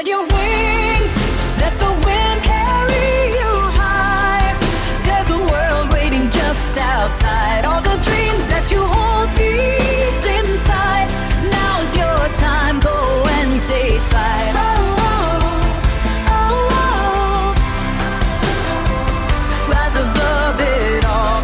Spread your wings, let the wind carry you high. There's a world waiting just outside. All the dreams that you hold deep inside. Now's your time, go and take flight. Rise above it all.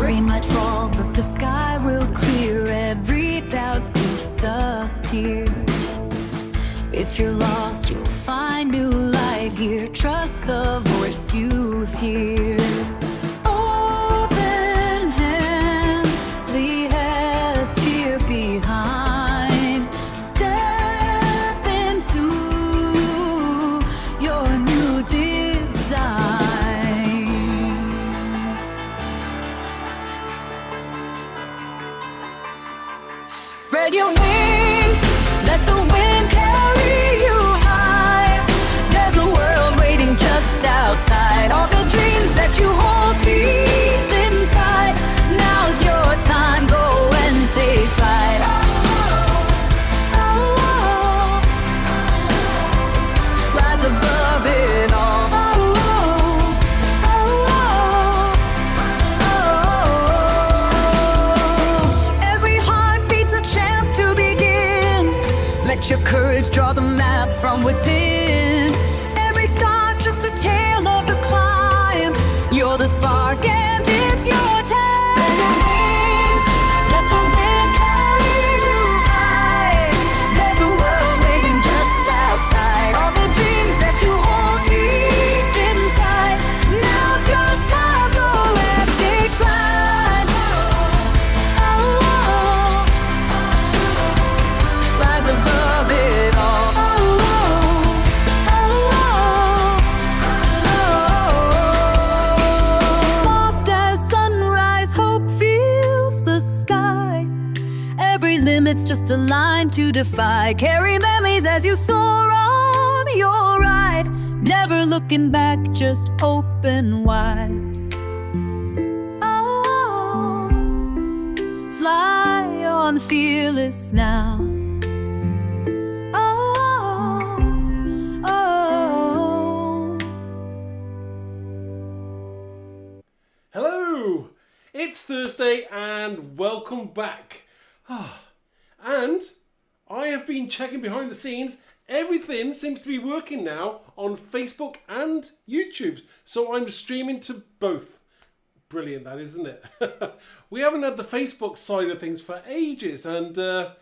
Rain might fall, but the sky will clear. Every doubt disappears. If you're lost, you'll find new light here. Trust the voice you hear. Open hands, leave fear behind. Step into your new design. Spread your wings, let the wind carry you high. There's a world waiting just outside. All the dreams that you hold deep inside. Now's your time, go and take flight. Rise above it all. Every heart beats a chance to begin. Let your courage draw the map from within. Every star's just a tale of the climb. You're the spark and it's your time. Spread your wings, let the wind carry you high. There's a world waiting just outside. All the dreams that you hold deep inside. Now's your time, go and take flight. Rise above it all. Soft as sunrise, hope fills the sky. Every limit's just a line to defy. Carry memories as you soar on your ride. Never looking back, just open wide. Oh, fly on fearless now. Oh, oh. Hello! It's Thursday and welcome back. And I have been checking behind the scenes. Everything seems to be working now on Facebook and YouTube. So I'm streaming to both. Brilliant, that isn't it? We haven't had the Facebook side of things for ages. And do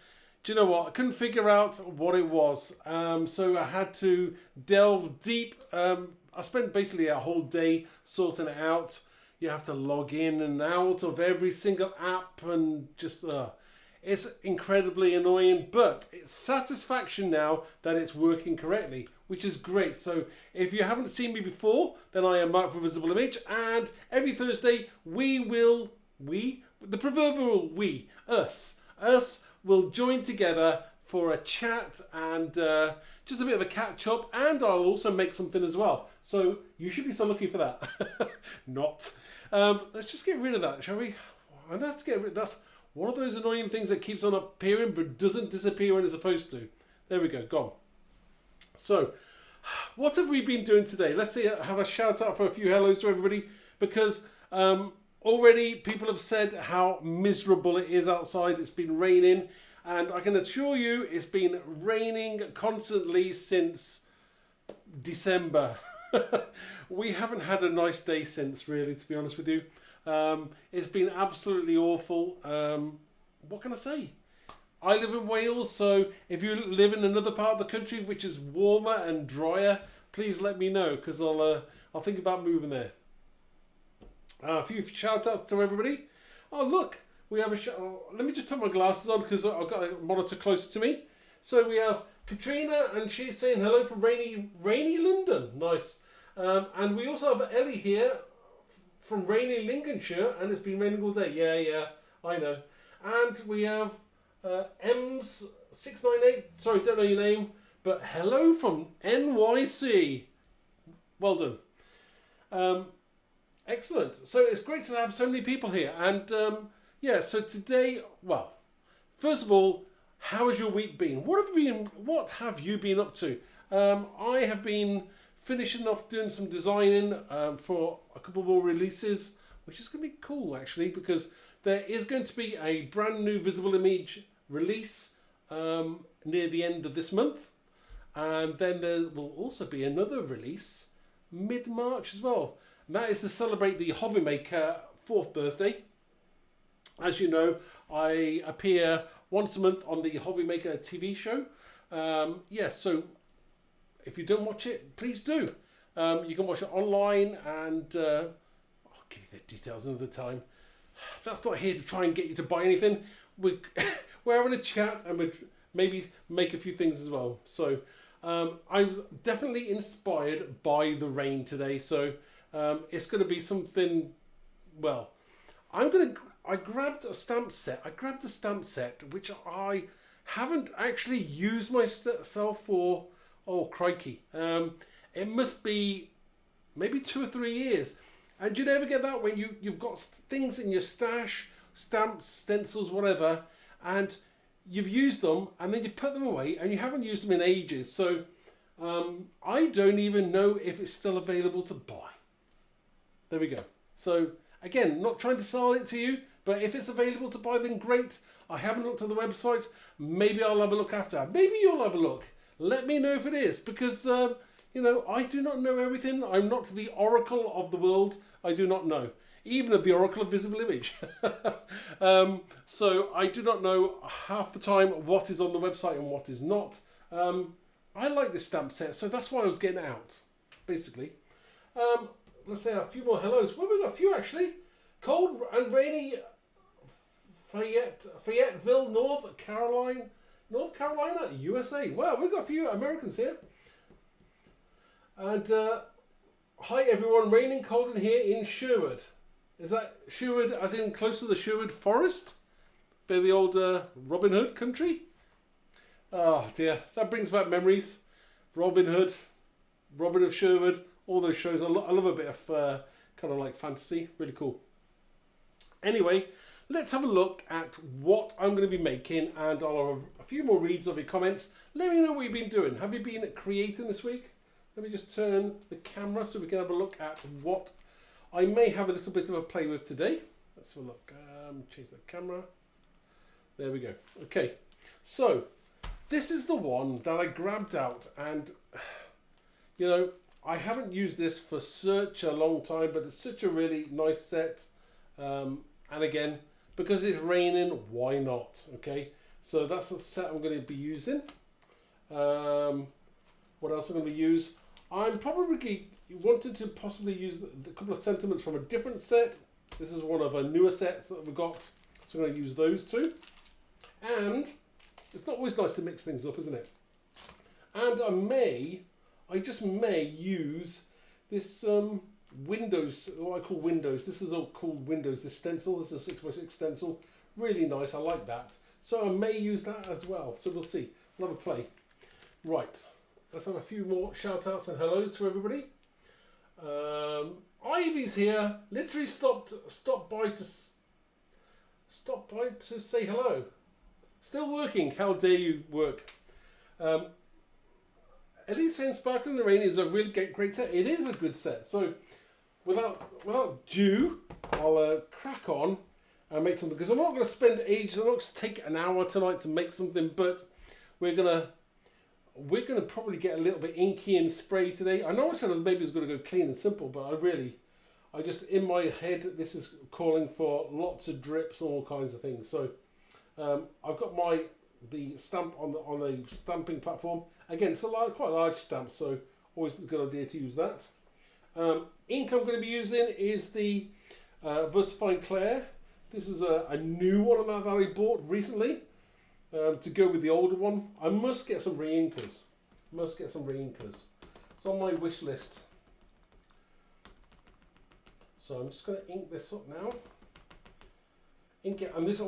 you know what? I couldn't figure out what it was. So I had to delve deep. I spent basically a whole day sorting it out. You have to log in and out of every single app and just it's incredibly annoying, but it's satisfaction now that it's working correctly, which is great. So if you haven't seen me before, then I am Mark for Visible Image, and every Thursday the proverbial us will join together for a chat and just a bit of a catch up, and I'll also make something as well. So you should be so looking for that. Not. Let's just get rid of that, shall we? I'd have to get rid. That's one of those annoying things that keeps on appearing but doesn't disappear when it's supposed to. There we go, gone. So, what have we been doing today? Let's see, have a shout out for a few hellos to everybody, because already people have said how miserable it is outside. It's been raining, and I can assure you it's been raining constantly since December. We haven't had a nice day since, really, to be honest with you. It's been absolutely awful. What can I say? I live in Wales, so if you live in another part of the country which is warmer and drier, please let me know, because I'll think about moving there. A few shout outs to everybody. Oh look, we have let me just put my glasses on because I've got a monitor closer to me. So we have Katrina, and she's saying hello from rainy London. Nice. And we also have Ellie here from rainy Lincolnshire, and it's been raining all day. Yeah, I know. And we have Ems698. Sorry, don't know your name, but hello from NYC. Well done. Excellent. So it's great to have so many people here. And yeah, so today, well, first of all, how has your week been? What have you been up to? I have been finishing off doing some designing for a couple more releases, which is going to be cool actually, because there is going to be a brand new visible image release near the end of this month, and then there will also be another release mid-March as well. And that is to celebrate the Hobby Maker 4th birthday. As you know, I appear once a month on the Hobby Maker TV show. Yes, so if you don't watch it, please do. You can watch it online, and I'll give you the details another time. That's not here to try and get you to buy anything. We're having a chat, and we'll maybe make a few things as well. So I was definitely inspired by the rain today. So it's going to be something, well, I grabbed a stamp set. Which I haven't actually used myself for, oh crikey. It must be maybe 2 or 3 years. And do you ever get that when you've got things in your stash, stamps, stencils, whatever, and you've used them and then you put them away and you haven't used them in ages. So I don't even know if it's still available to buy. There we go. So again, not trying to sell it to you, but if it's available to buy, then great. I haven't looked at the website. Maybe I'll have a look after. Maybe you'll have a look. Let me know if it is, because you know, I do not know everything. I'm not the oracle of the world. I do not know, even of the oracle of visible image. So I do not know half the time what is on the website and what is not. I like this stamp set, so that's why I was getting it out, basically. Let's say a few more hellos. Well, we've got a few actually. Cold and rainy Fayetteville, North Carolina, USA. Wow, we've got a few Americans here. And hi everyone, raining cold in here in Sherwood. Is that Sherwood as in close to the Sherwood Forest? By the old Robin Hood country? Oh dear, that brings back memories. Robin Hood, Robin of Sherwood, all those shows. I love a bit of kind of like fantasy, really cool. Anyway, let's have a look at what I'm going to be making, and I'll have a few more reads of your comments. Let me know what you've been doing. Have you been creating this week? Let me just turn the camera so we can have a look at what I may have a little bit of a play with today. Let's have a look. Change the camera. There we go. Okay, so this is the one that I grabbed out, and you know, I haven't used this for such a long time, but it's such a really nice set. And again, because it's raining, why not? Okay, so that's the set I'm going to be using. What else I'm going to use? I'm probably wanting to possibly use a couple of sentiments from a different set. This is one of our newer sets that we've got, so I'm going to use those two. And it's not always nice to mix things up, isn't it? And I just may use this Windows, what I call Windows. This is all called Windows. This stencil, this is a 6x6 stencil. Really nice, I like that. So I may use that as well. So we'll see. We'll have a play. Right, let's have a few more shout outs and hellos to everybody. Ivy's here. Literally stopped by to say hello. Still working. How dare you work? Elite saying Sparkling in the Rain is a really great set. It is a good set. So without due, I'll crack on and make something, because I'm not going to spend ages. I'm not going to take an hour tonight to make something, but we're gonna probably get a little bit inky and spray today. I know I said maybe it's going to go clean and simple, but I just in my head this is calling for lots of drips and all kinds of things. So I've got the stamp on the stamping platform. Again, it's quite a large stamp, so always a good idea to use that. Ink I'm going to be using is the Versafine Clair. This is a new one that I bought recently to go with the older one. I must get some re-inkers. It's on my wish list. So I'm just going to ink this up now. Ink it, and this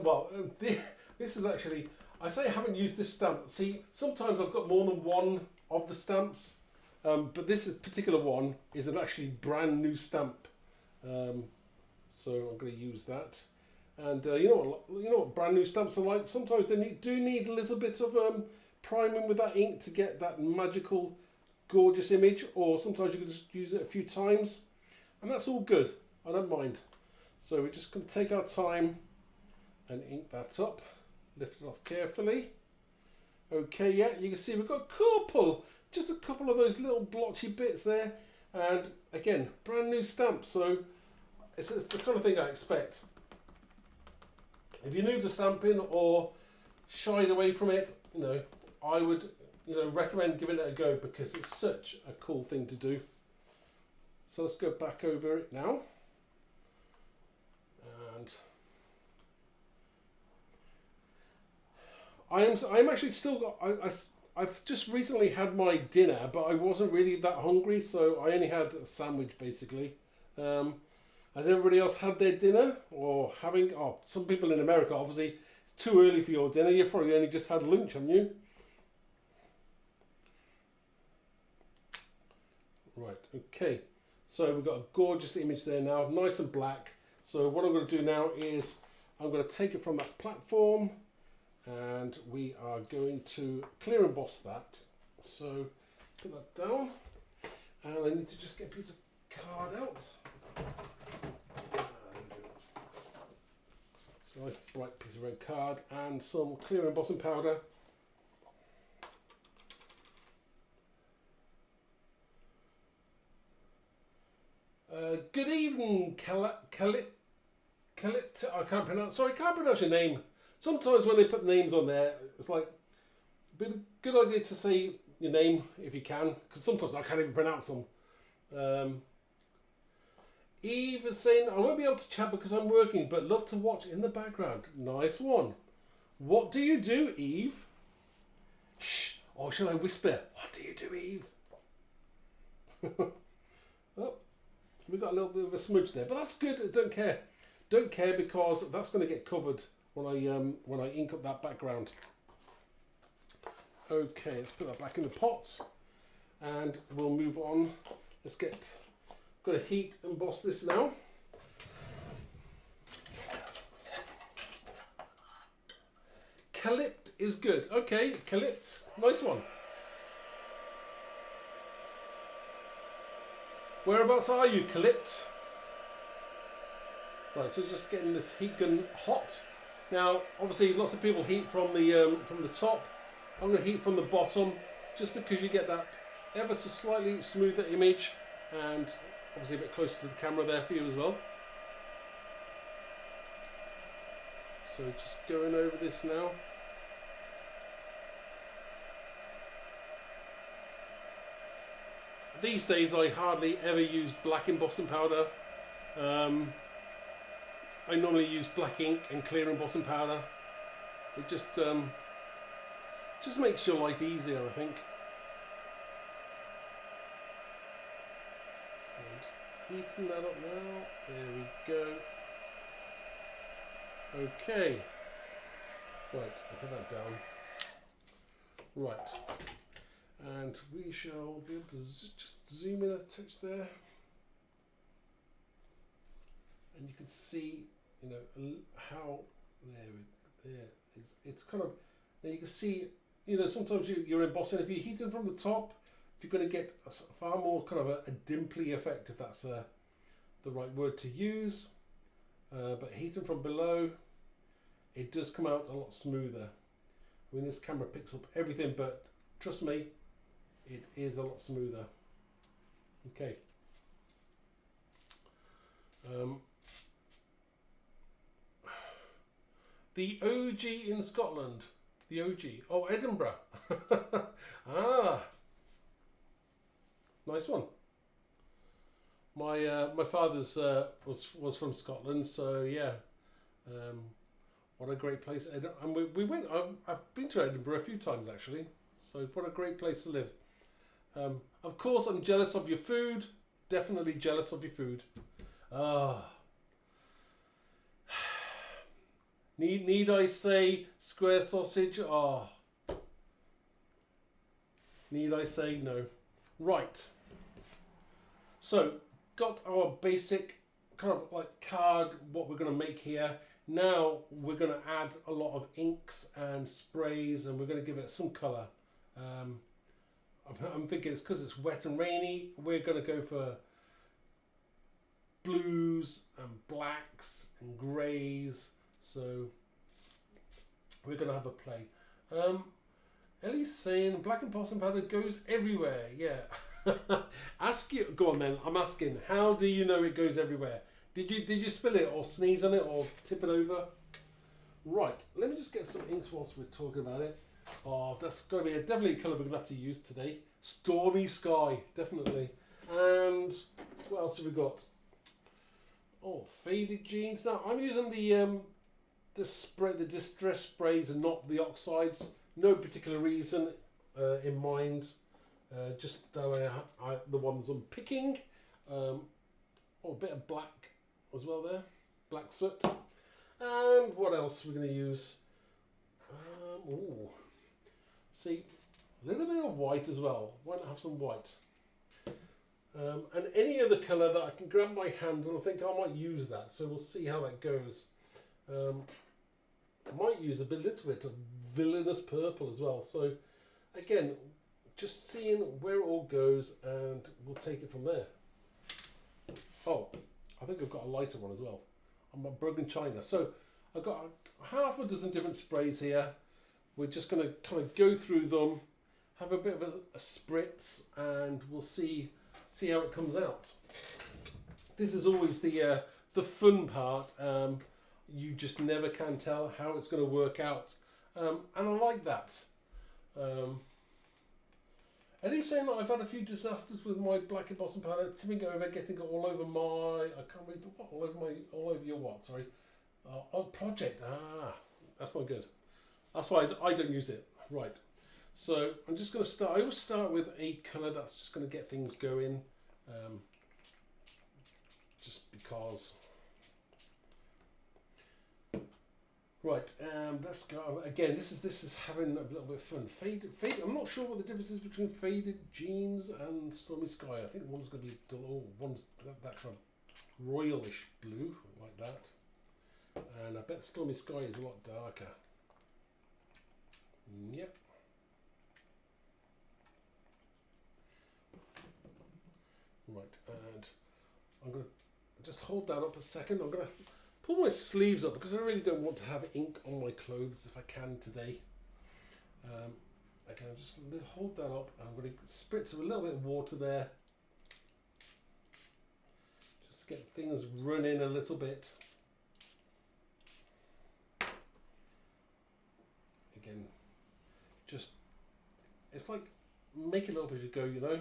is actually, I say I haven't used this stamp. See, sometimes I've got more than one of the stamps, but this particular one is an actually brand new stamp. So I'm going to use that. And you know what brand new stamps are like. Sometimes they do need a little bit of priming with that ink to get that magical, gorgeous image. Or sometimes you can just use it a few times, and that's all good. I don't mind. So we're just going to take our time and ink that up. Lift it off carefully. Okay, yeah, you can see we've got just a couple of those little blotchy bits there. And again, brand new stamp, so it's the kind of thing I expect. If you're new to stamping or shied away from it, I would, recommend giving it a go because it's such a cool thing to do. So let's go back over it now. And I'm actually still I've just recently had my dinner, but I wasn't really that hungry, so I only had a sandwich basically. Has everybody else had their dinner or having? Oh, some people in America, obviously, it's too early for your dinner. You've probably only just had lunch, haven't you? Right. Okay. So we've got a gorgeous image there now, nice and black. So what I'm going to do now is I'm going to take it from that platform, and we are going to clear emboss that. So put that down, and I need to just get a piece of card out. So nice bright piece of red card and some clear embossing powder. Good evening, Calypto. I can't pronounce. Sorry, can't pronounce your name. Sometimes when they put names on there, it's like a good idea to say your name if you can, because sometimes I can't even pronounce them. Eve is saying, I won't be able to chat because I'm working, but love to watch in the background. Nice one. What do you do, Eve? Shh. Or shall I whisper? What do you do, Eve? Oh, we got a little bit of a smudge there, but that's good. I don't care. Don't care because that's going to get covered when I ink up that background. Okay, let's put that back in the pot, and we'll move on. Let's got to heat emboss this now. Calypt is good. Okay, Calypt, nice one. Whereabouts are you, Calypt? Right, so just getting this heat gun hot. Now, obviously, lots of people heat from the top. I'm going to heat from the bottom, just because you get that ever so slightly smoother image, and obviously a bit closer to the camera there for you as well. So just going over this now. These days I hardly ever use black embossing powder. I normally use black ink and clear embossing powder. It just makes your life easier, I think. So I'm just heating that up now. There we go. Okay. Right, I'll put that down. Right. And we shall be able to just zoom in a touch there. And you can see, how it's kind of, now you can see, sometimes you're embossing. If you heat it from the top, you're going to get a far more kind of a dimply effect, if that's the right word to use. But heating from below, it does come out a lot smoother. I mean, this camera picks up everything, but trust me, it is a lot smoother. Okay. The OG in Scotland. The OG. Oh, Edinburgh. Ah. Nice one. My father's was from Scotland, so yeah. What a great place. And we went. I've been to Edinburgh a few times actually. So what a great place to live. Of course, I'm jealous of your food. Definitely jealous of your food. Ah. Need I say square sausage? Oh. Need I say no? Right. So, got our basic kind of like card, what we're going to make here. Now we're going to add a lot of inks and sprays, and we're going to give it some colour. I'm thinking it's because it's wet and rainy, we're going to go for blues and blacks and greys. So we're going to have a play. Ellie's saying black embossing powder goes everywhere. Yeah. Ask you. Go on then. I'm asking. How do you know it goes everywhere? Did you spill it or sneeze on it or tip it over? Right. Let me just get some inks whilst we're talking about it. Oh, that's going to be definitely a colour we're going to have to use today. Stormy Sky, definitely. And what else have we got? Oh, faded jeans. Now I'm using the spray, the distress sprays, and not the oxides. No particular reason in mind. Just the ones I'm picking. Oh, a bit of black as well there. Black soot. And what else we're going to use? Ooh. See, a little bit of white as well. Why not have some white? And any other colour that I can grab my hands and I think I might use that. So we'll see how that goes. I might use little bit of villainous purple as well. So again, just seeing where it all goes, and we'll take it from there. Oh, I think I've got a lighter one as well. I'm a broken china. So I've got half a dozen different sprays here. We're just going to kind of go through them, have a bit of a spritz, and we'll see how it comes out. This is always the fun part. You just never can tell how it's going to work out, and I like that. Eddie's saying that I've had a few disasters with my black embossing powder, tipping over, getting it all over my. I can't read the what. All over your what? Sorry. Project. That's not good. That's why I don't use it. Right. So I'm just going to start. I always start with a colour that's just going to get things going. Just because. Right, let's go again. This is having a little bit of fun. Fade. I'm not sure what the difference is between faded jeans and stormy sky. I think one's going to be dull. Oh, one's that kind of royalish blue like that, and I bet stormy sky is a lot darker. Yep. Right, and I'm going to just hold that up a second. I'm going to pull my sleeves up because I really don't want to have ink on my clothes if I can today. Okay, I'll just hold that up, and I'm going to spritz a little bit of water there just to get things running a little bit. Again, just it's like making it up as you go, you know.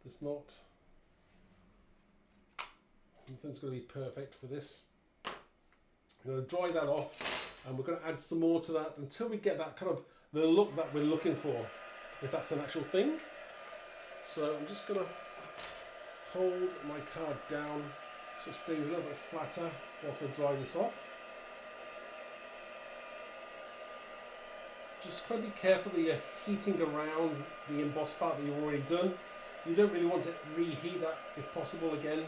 There's not nothing's going to be perfect for this. I'm going to dry that off, and we're going to add some more to that until we get that kind of the look that we're looking for, if that's an actual thing. So I'm just going to hold my card down so it stays a little bit flatter whilst I dry this off. Just kind of be careful that you're heating around the embossed part that you've already done. You don't really want to reheat that if possible again.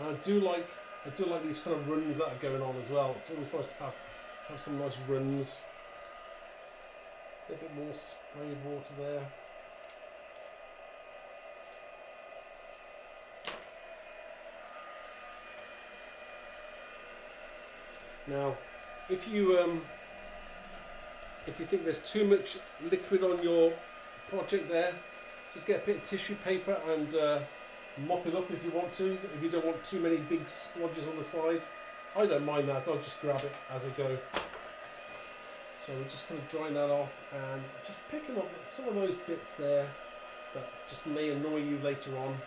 And I do like these kind of runs that are going on as well. It's always nice to have some nice runs. A bit more sprayed water there. Now, if you think there's too much liquid on your project there, just get a bit of tissue paper and mop it up if you want to. If you don't want too many big splodges on the side, I don't mind that. I'll just grab it as I go. So we're just kind of drying that off and just picking up some of those bits there that just may annoy you later on.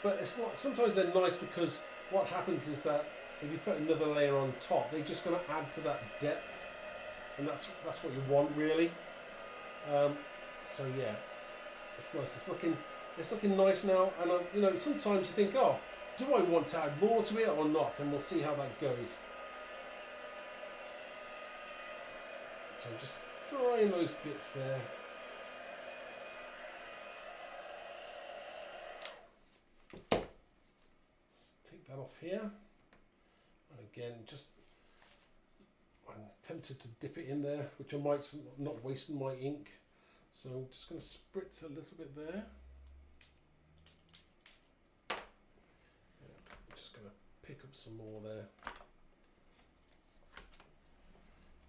But it's not. Sometimes they're nice because what happens is that if you put another layer on top, they're just going to add to that depth, and that's what you want really. So yeah, it's nice. It's looking nice now, and you know, sometimes you think, oh, do I want to add more to it or not? And we'll see how that goes. So just drying those bits there. Let's take that off here. And again, I'm tempted to dip it in there, which I might not wasting my ink. So I'm just going to spritz a little bit there. I'm just going to pick up some more there.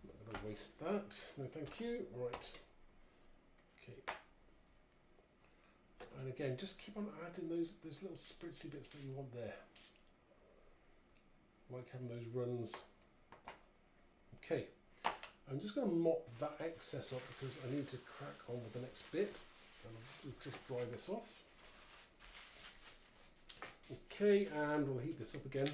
I'm not going to waste that. No, thank you. Right. Okay. And again, just keep on adding those little spritzy bits that you want there. Like having those runs. Okay. I'm just going to mop that excess up because I need to crack on with the next bit. And I'll just dry this off. Okay, and we'll heat this up again.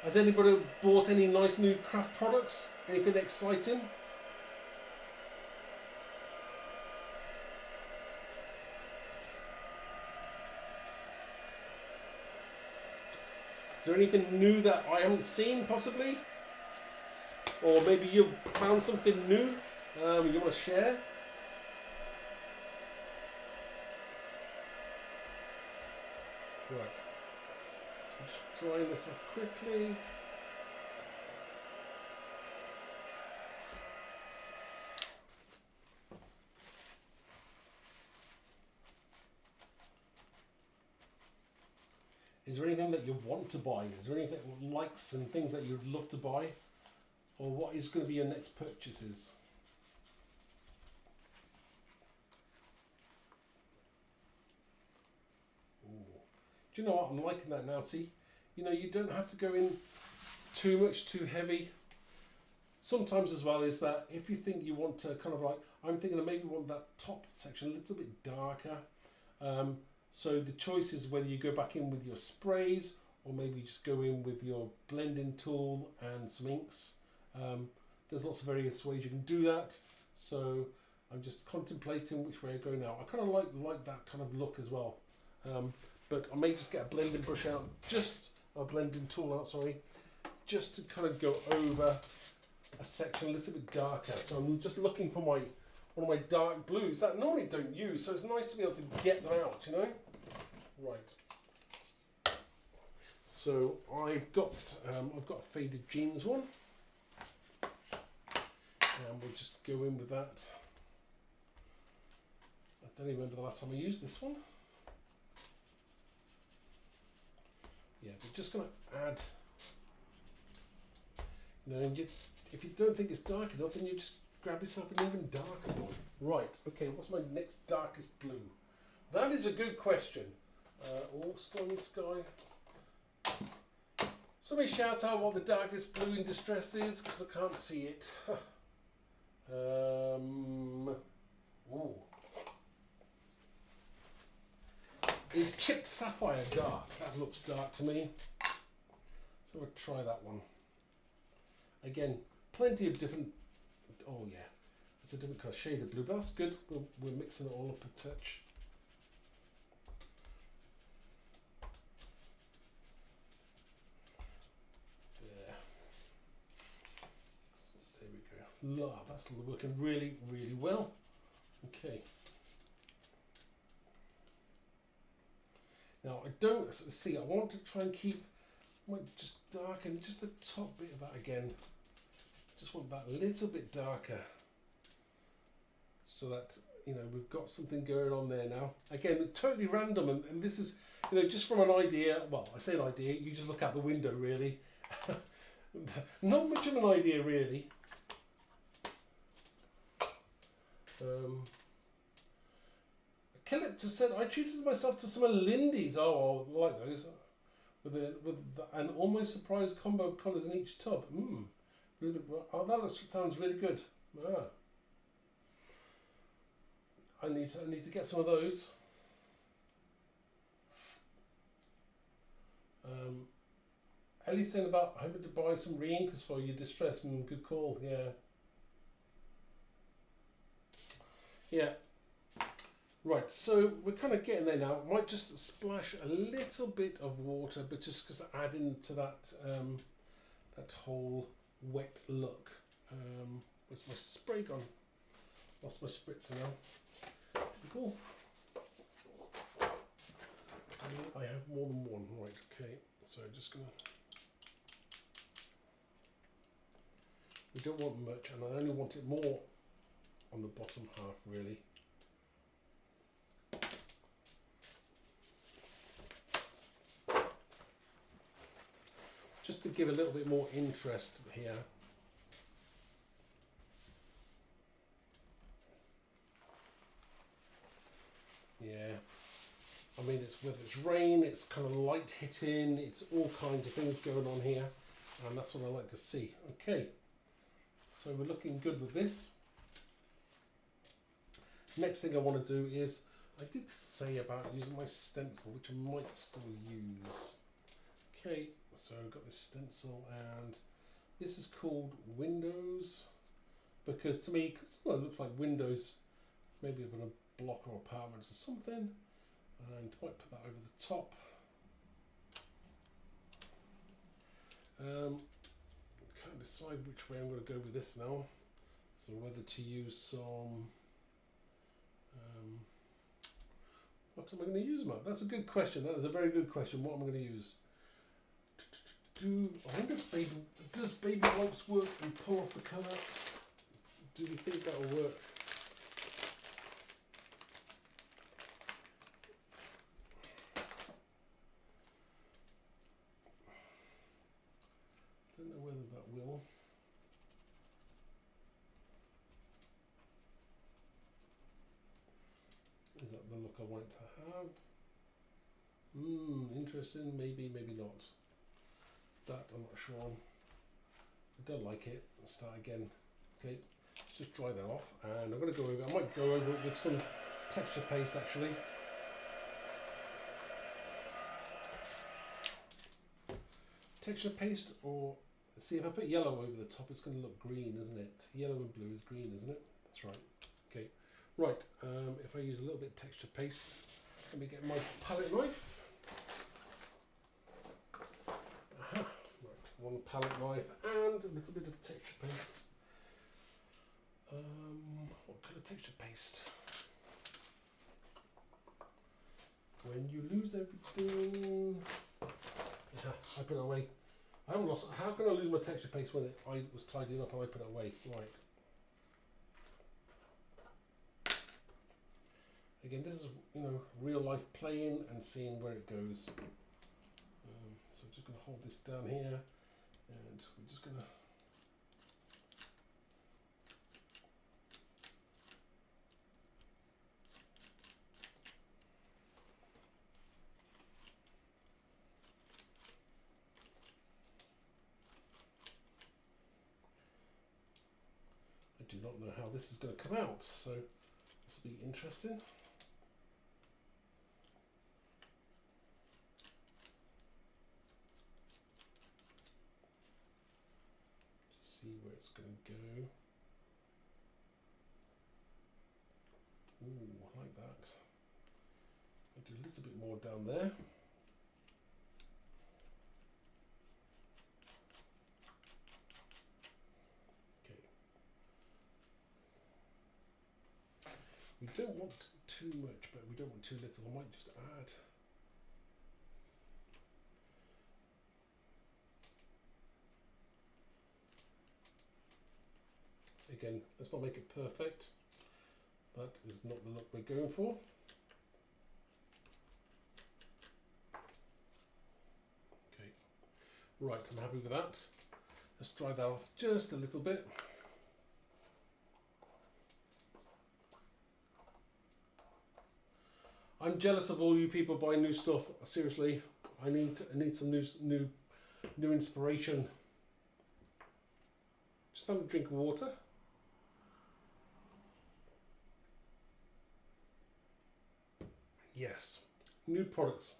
Has anybody bought any nice new craft products? Anything exciting? Is there anything new that I haven't seen, possibly? Or maybe you've found something new you want to share? Right. So just drying this off quickly. Is there anything that you want to buy? Is there anything likes and things that you'd love to buy? Or what is going to be your next purchases? Ooh. Do you know what? I'm liking that now. See, you know, you don't have to go in too much too heavy. Sometimes as well is that if you think you want to kind of like, I'm thinking I maybe want that top section a little bit darker. So the choice is whether you go back in with your sprays or maybe just go in with your blending tool and some inks. There's lots of various ways you can do that. So I'm just contemplating which way I go now. I kind of like that kind of look as well. But I may just get a blending brush out, a blending tool out, sorry, just to kind of go over a section a little bit darker. So I'm just looking for one of my dark blues that I normally don't use, so it's nice to be able to get them out, you know? Right. So I've got a faded jeans one, and we'll just go in with that. I don't even remember the last time I used this one. Yeah, we're just going to add, you know, if you don't think it's dark enough, then you just grab yourself an even darker one. Right, okay, what's my next darkest blue? That is a good question. Oh, Stormy Sky. Somebody shout out what the darkest blue in distress is, because I can't see it. Ooh. Is Chipped Sapphire dark? That looks dark to me. So we'll try that one. Again, plenty of different, oh yeah, it's a different kind of shade of blue, but that's good. We're mixing it all up a touch. There. So there we go. That's working really, really well. Okay. Now I don't see. I want to try and keep. I might just darken just the top bit of that again. Just want that a little bit darker, so that you know we've got something going on there now. Again, totally random, and this is just from an idea. Well, I say an idea. You just look out the window, really. Not much of an idea, really. Collector said, I treated myself to some of Lindy's. Oh, I like those. With an almost surprise combo of colours in each tub. Really, oh, that sounds really good. Ah. I need to get some of those. Ellie's saying about hoping to buy some re-inkers for your distress. Good call. Yeah. Yeah. Right, so we're kind of getting there now. Might just splash a little bit of water, but just because adding to that that whole wet look. Where's my spray gone? Lost my spritzer now. Cool. I have more than one. Right, okay. So just gonna. We don't want much, and I only want it more on the bottom half, really. Just to give a little bit more interest here. Yeah, I mean, it's whether it's rain, it's kind of light hitting, it's all kinds of things going on here, and that's what I like to see. Okay, so we're looking good with this. Next thing I want to do is, I did say about using my stencil, which I might still use. Okay, so I've got this stencil, and this is called Windows, because to me, cause it looks like windows, maybe of a block or apartments or something, and I might put that over the top. Can't decide which way I'm going to go with this now, so whether to use some what am I going to use, Matt? That's a good question. That is a very good question. What am I going to use? I wonder if does baby wipes work and pull off the colour? Do we think that will work? Don't know whether that will. Is that the look I want it to have? Interesting. Maybe, maybe not. That I'm not sure on. I don't like it. Let's start again. Okay, let's just dry that off, and I'm going to go over. I might go over it with some texture paste actually. Texture paste, or see if I put yellow over the top, it's going to look green, isn't it? Yellow and blue is green, isn't it? That's right. Okay. Right. If I use a little bit of texture paste, let me get my palette knife. Aha. Right. One palette knife and a little bit of texture paste. What colour texture paste? When you lose everything. I put it away. I haven't lost. How can I lose my texture paste when I was tidying up and I put it away? Right. Again, this is real life playing and seeing where it goes. So I'm just going to hold this down here, and we're just going to. I do not know how this is going to come out, so this will be interesting. Just see where it's going to go. Ooh, I like that. I'll do a little bit more down there. We don't want too much, but we don't want too little. I might just add. Again, let's not make it perfect. That is not the look we're going for. Okay, right, I'm happy with that. Let's dry that off just a little bit. I'm jealous of all you people buying new stuff. Seriously, I need some new inspiration. Just have a drink of water. Yes, new products.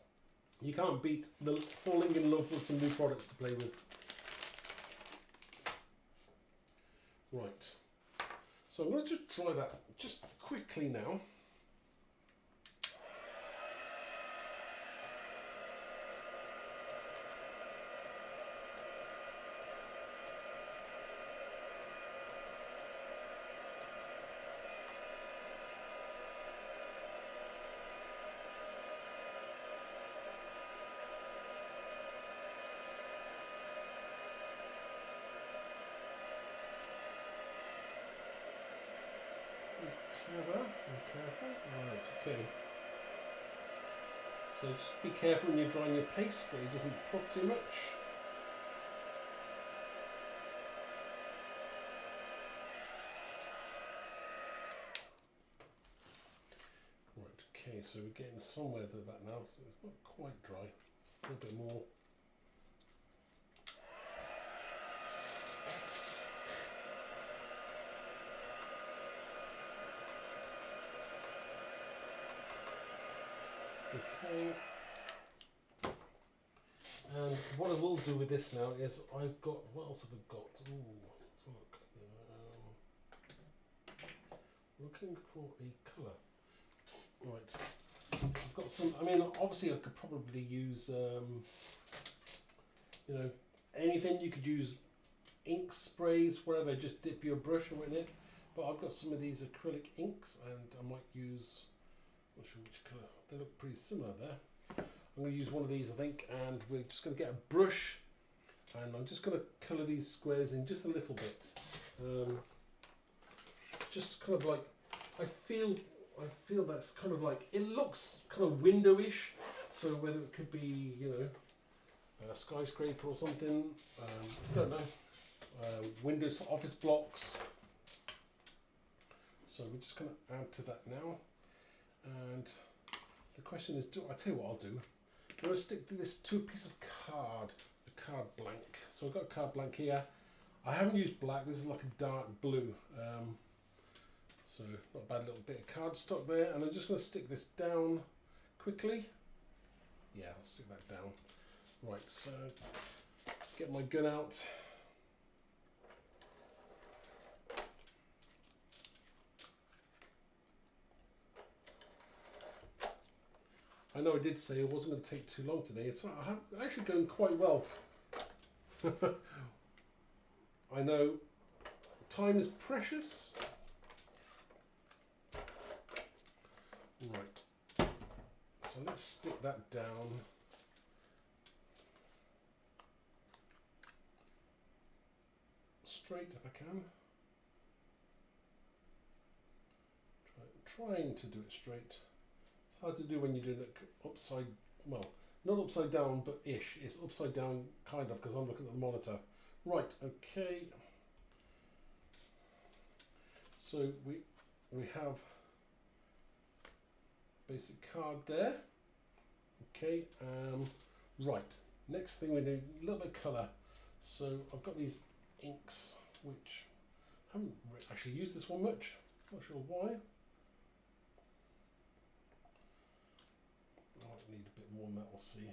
You can't beat the falling in love with some new products to play with. Right. So I'm going to just dry that just quickly now. clever. Be careful. Right, okay. So just be careful when you're drying your paste that it doesn't puff too much. Right, okay, so we're getting somewhere with that now, so it's not quite dry. A little bit more. Okay. And what I will do with this now is I've got, what else have I got? Ooh, let's look. Looking for a colour. Right. I've got some, I mean, obviously I could probably use, you know, anything. You could use ink sprays, whatever, just dip your brush in it. But I've got some of these acrylic inks and I might use, I'm not sure which colour, they look pretty similar there. I'm going to use one of these, I think, and we're just going to get a brush and I'm just going to colour these squares in just a little bit. Just kind of like, I feel that's kind of like, it looks kind of windowish, so whether it could be, you know, a skyscraper or something, I don't know, windows to office blocks. So we're just going to add to that now, and the question is, I tell you what I'll do. I'm going to stick to this to a piece of card, a card blank. So I've got a card blank here. I haven't used black. This is like a dark blue. So not a bad little bit of cardstock there. And I'm just going to stick this down quickly. Yeah, I'll stick that down. Right, so get my gun out. I know I did say it wasn't going to take too long today. It's actually going quite well. I know time is precious. Right. So let's stick that down. Straight if I can. Trying to do it straight. Hard to do when you're doing it upside, well, not upside down, but ish. It's upside down, kind of, because I'm looking at the monitor. Right, okay. So we have basic card there. Okay, right. Next thing we do, a little bit of colour. So I've got these inks, which I haven't actually used this one much. Not sure why. I might need a bit more than that, we'll see.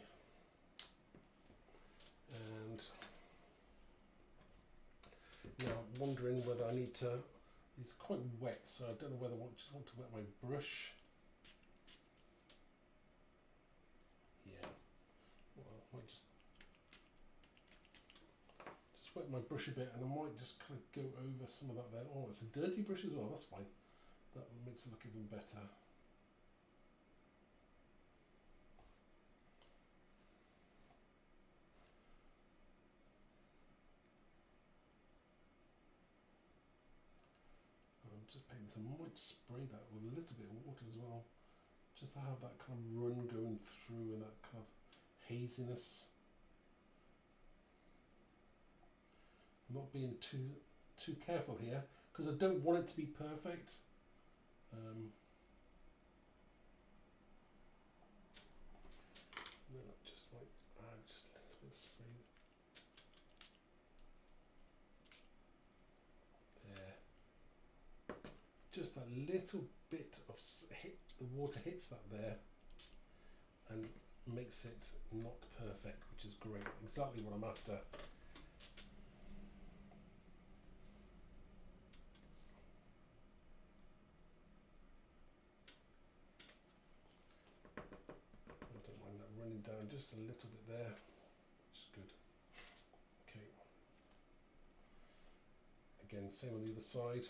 And now I'm wondering whether I need to, it's quite wet, so I don't know whether I just want to wet my brush. Yeah, well, I might just wet my brush a bit and I might just kind of go over some of that there. Oh, it's a dirty brush as well, that's fine. That makes it look even better. Just paint this. I might spray that with a little bit of water as well, just to have that kind of run going through and that kind of haziness. I'm not being too careful here because I don't want it to be perfect. Then I just might add just a little bit of spray. Just a little bit of the water hits that there and makes it not perfect, which is great. Exactly what I'm after. I don't mind that running down just a little bit there, which is good. Okay. Again, same on the other side.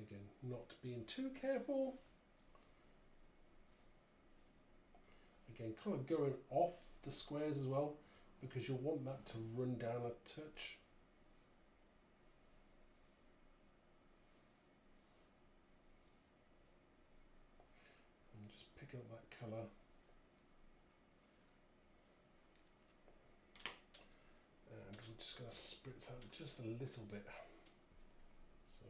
Again, not being too careful. Again, kind of going off the squares as well, because you'll want that to run down a touch. colour. And we're just going to spritz out just a little bit. So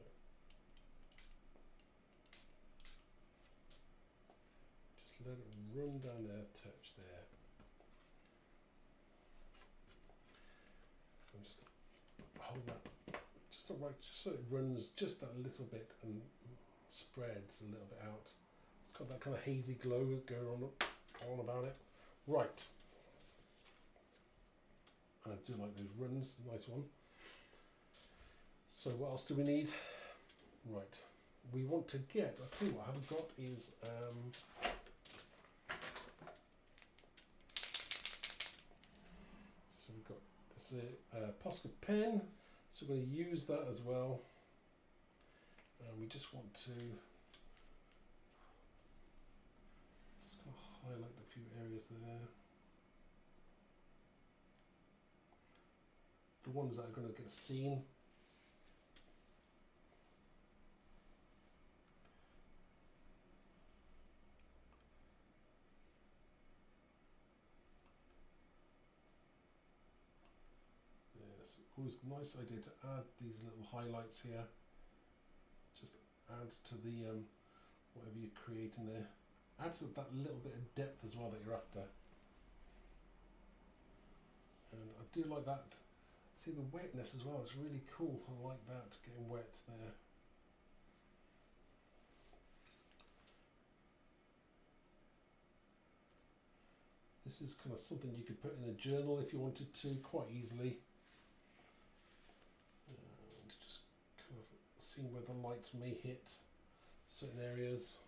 just let it run down there, touch there. And just hold that just right, just so it runs just that little bit and spreads a little bit out. It's got that kind of hazy glow going on about it. Right. And I do like those runs, nice one. So what else do we need? Right. We want to get, I tell you what I haven't got is so we've got this Posca pen, so we're going to use that as well. And we just want to just kind of highlight a few areas there. The ones that are going to get seen. Yes, always a nice idea to add these little highlights here. Just add to the whatever you're creating there. Add to that little bit of depth as well that you're after. And I do like that. See the wetness as well, it's really cool. I like that, getting wet there. This is kind of something you could put in a journal if you wanted to, quite easily. And just kind of seeing where the light may hit certain areas.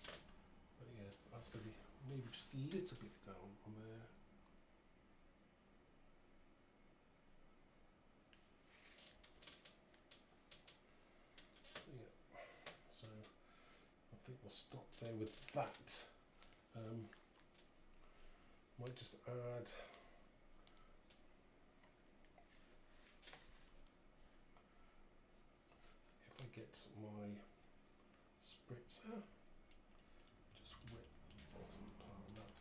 But yeah, that's going to be maybe just a little bit down on there. So I think we'll stop there with that. Might just add if I get my spritzer, just wet the bottom part of that.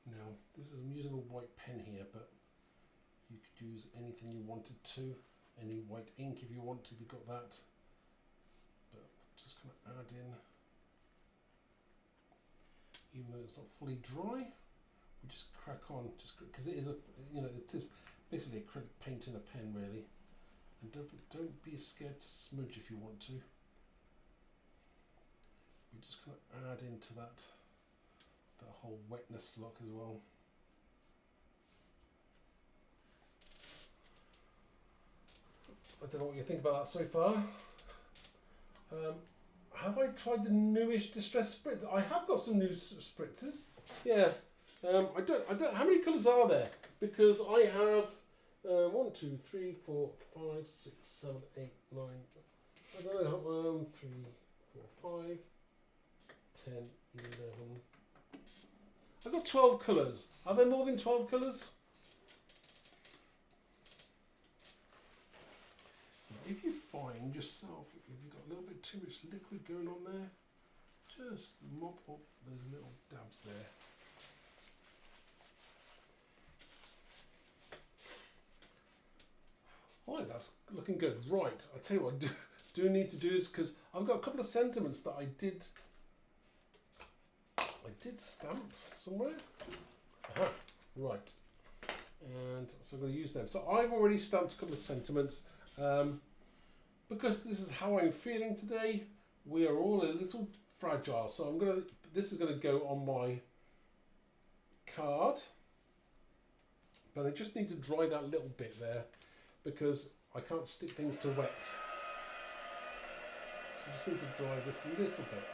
Now this is, I'm using a white pen here, but you could use anything you wanted to, any white ink if you want to, if you've got that. But just kind of add in, even though it's not fully dry, we just crack on, just because it is a, you know, it is basically acrylic paint in a pen really. And don't be scared to smudge if you want to. We just kind of add into that whole wetness look as well. I don't know what you think about that so far. Have I tried the newish Distress Spritz? I have got some new spritzers. Yeah. I don't. How many colours are there? Because I have 1, 2, 3, 4, 5, 6, 7, 8, 9. I don't know. 3, 4, 5, 10, 11. I've got 12 colours. Are there more than 12 colours? If you find yourself, if you've got a little bit too much liquid going on there, just mop up those little dabs there. Alright, that's looking good. Right, I tell you what I do need to do is, because I've got a couple of sentiments that I did stamp somewhere. Aha, right. And so I'm going to use them. So I've already stamped a couple of sentiments. Because this is how I'm feeling today, we are all a little fragile. So this is going to go on my card. But I just need to dry that little bit there because I can't stick things to wet. So I just need to dry this a little bit.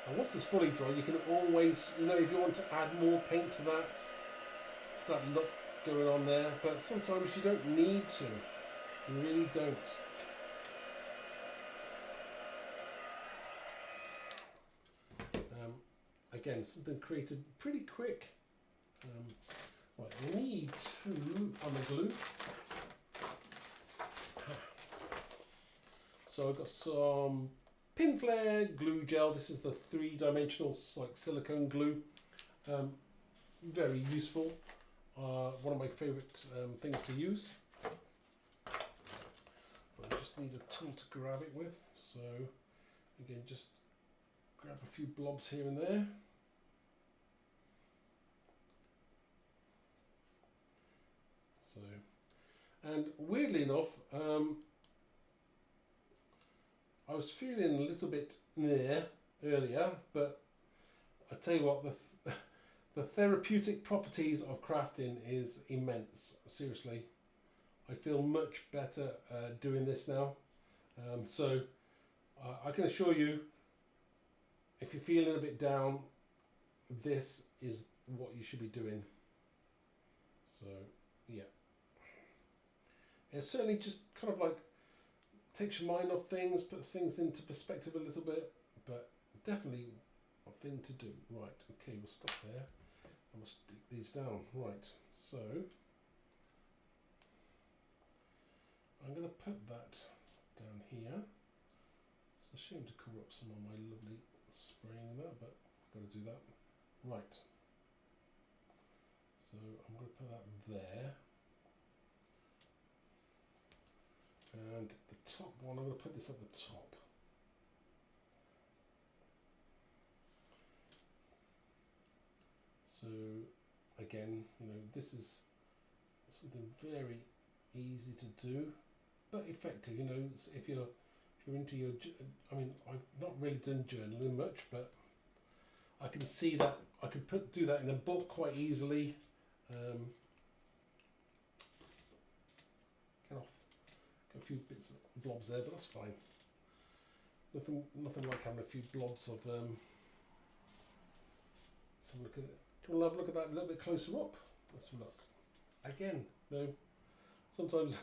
And once it's fully dry, you can always, you know, if you want to add more paint to that look going on there, but sometimes you don't need to. You really don't. again, something created pretty quick. Right, I need to find the glue. So I've got some pin flare glue gel. This is the 3-dimensional like silicone glue. Very useful. One of my favourite things to use. I just need a tool to grab it with. So again, just grab a few blobs here and there. So, and weirdly enough, I was feeling a little bit near earlier, but I tell you what, the therapeutic properties of crafting is immense. Seriously, I feel much better doing this now. So I can assure you, if you're feeling a bit down, this is what you should be doing. So yeah, it certainly just kind of like takes your mind off things, puts things into perspective a little bit, but definitely a thing to do. Right, okay, we'll stop there. I must stick these down. Right, so I'm going to put that down here. It's a shame to cover up some of my lovely spraying and that, but I've got to do that. Right, so I'm going to put that there. And the top one, I'm going to put this at the top. So again, you know, this is something very easy to do, but effective. You know, if you're into your, I mean, I've not really done journaling much, but I can see that I could do that in a book quite easily. Get off. A few bits of blobs there, but that's fine. Nothing like having a few blobs of. Let's have a look at it. Do you want to have a look at that a little bit closer up? Let's have a look. Again, you know, sometimes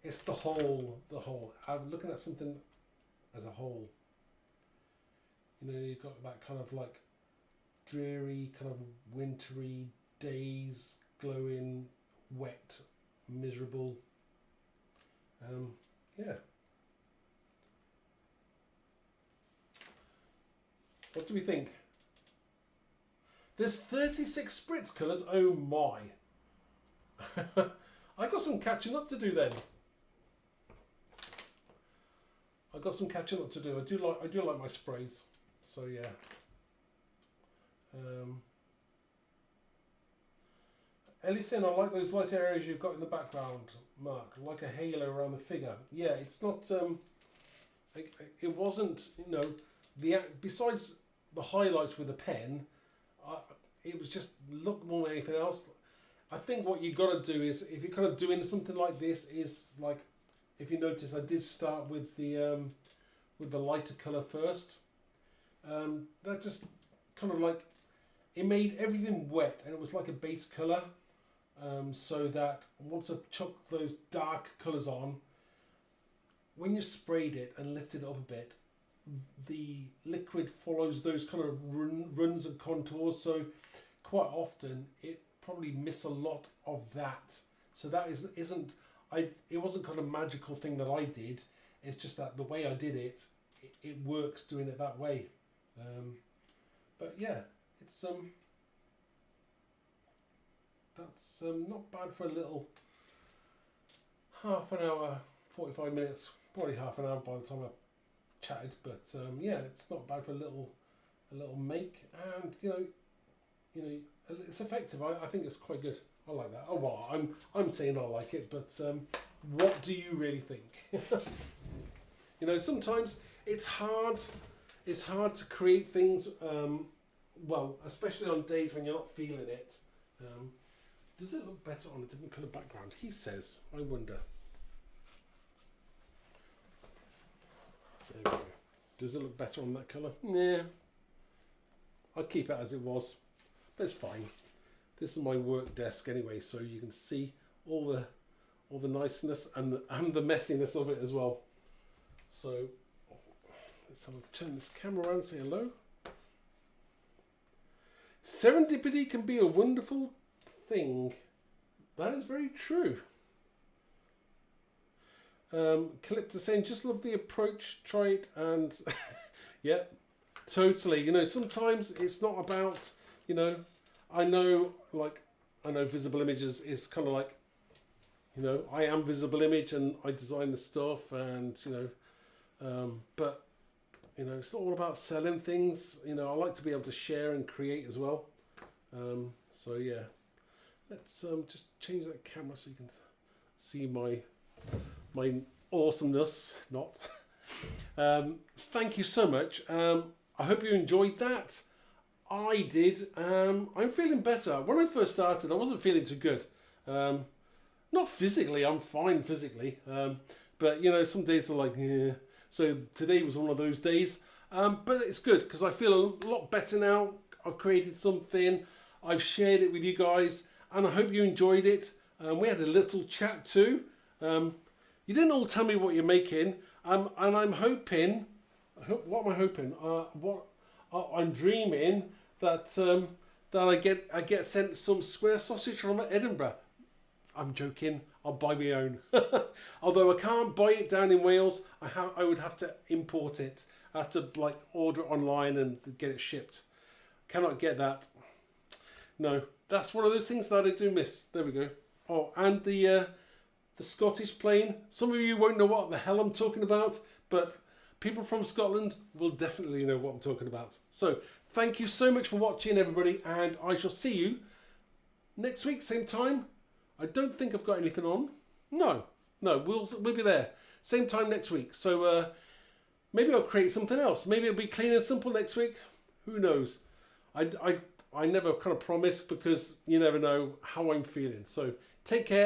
it's the whole. I'm looking at something as a whole. You know, you've got that kind of like dreary, kind of wintry days, glowing, wet, miserable. Yeah. What do we think? There's 36 spritz colours. Oh my! I got some catching up to do then. I got some catching up to do. I do like my sprays. So yeah. Ellie's saying, I like those light areas you've got in the background, Mark, like a halo around the figure. Yeah, it's not, it wasn't, you know, besides the highlights with a pen, it was just look more than anything else. I think what you got to do is, if you're kind of doing something like this, is like, if you notice, I did start with the lighter colour first. That just kind of like, it made everything wet, and it was like a base colour. So that once I chucked those dark colours on, when you sprayed it and lifted it up a bit, the liquid follows those kind of runs and contours. So quite often it probably miss a lot of that. So that it wasn't kind of magical thing that I did. It's just that the way I did it, it works doing it that way. But yeah, it's that's not bad for a little half an hour, 45 minutes, probably half an hour by the time I chatted. But yeah, it's not bad for a little make, and you know, it's effective. I think it's quite good. I like that. Oh well, I'm saying I like it, but what do you really think? You know, sometimes it's hard. It's hard to create things. Well, especially on days when you're not feeling it. Does it look better on a different colour background? He says. I wonder. There we go. Does it look better on that colour? Yeah. I'll keep it as it was. But it's fine. This is my work desk anyway, so you can see all the niceness and the messiness of it as well. So let's have a turn this camera around and say hello. Serendipity can be a wonderful thing. That is very true. Calypso saying, just love the approach, try it, and yeah, totally. You know, sometimes it's not about, you know, I know visible images is kind of like, you know, I am visible image and I design the stuff, and you know, but you know, it's not all about selling things. You know, I like to be able to share and create as well. So yeah, let's just change that camera so you can see my awesomeness. Not. Thank you so much. I hope you enjoyed that. I did. I'm feeling better. When I first started, I wasn't feeling too good. Not physically. I'm fine physically. But you know, some days are like, yeah. So today was one of those days. But it's good because I feel a lot better now. I've created something. I've shared it with you guys, and I hope you enjoyed it. We had a little chat too. You didn't all tell me what you're making, and I'm hoping. What am I hoping? I'm dreaming that that I get sent some square sausage from Edinburgh. I'm joking. I'll buy my own. Although I can't buy it down in Wales, I would have to import it. I have to like order it online and get it shipped. Cannot get that. No, that's one of those things that I do miss. There we go. Oh, and the Scottish plane. Some of you won't know what the hell I'm talking about, but people from Scotland will definitely know what I'm talking about. So thank you so much for watching, everybody, and I shall see you next week, same time. I don't think I've got anything on. No, we'll be there same time next week. So maybe I'll create something else. Maybe it'll be clean and simple next week. Who knows? I never kind of promise because you never know how I'm feeling. So take care.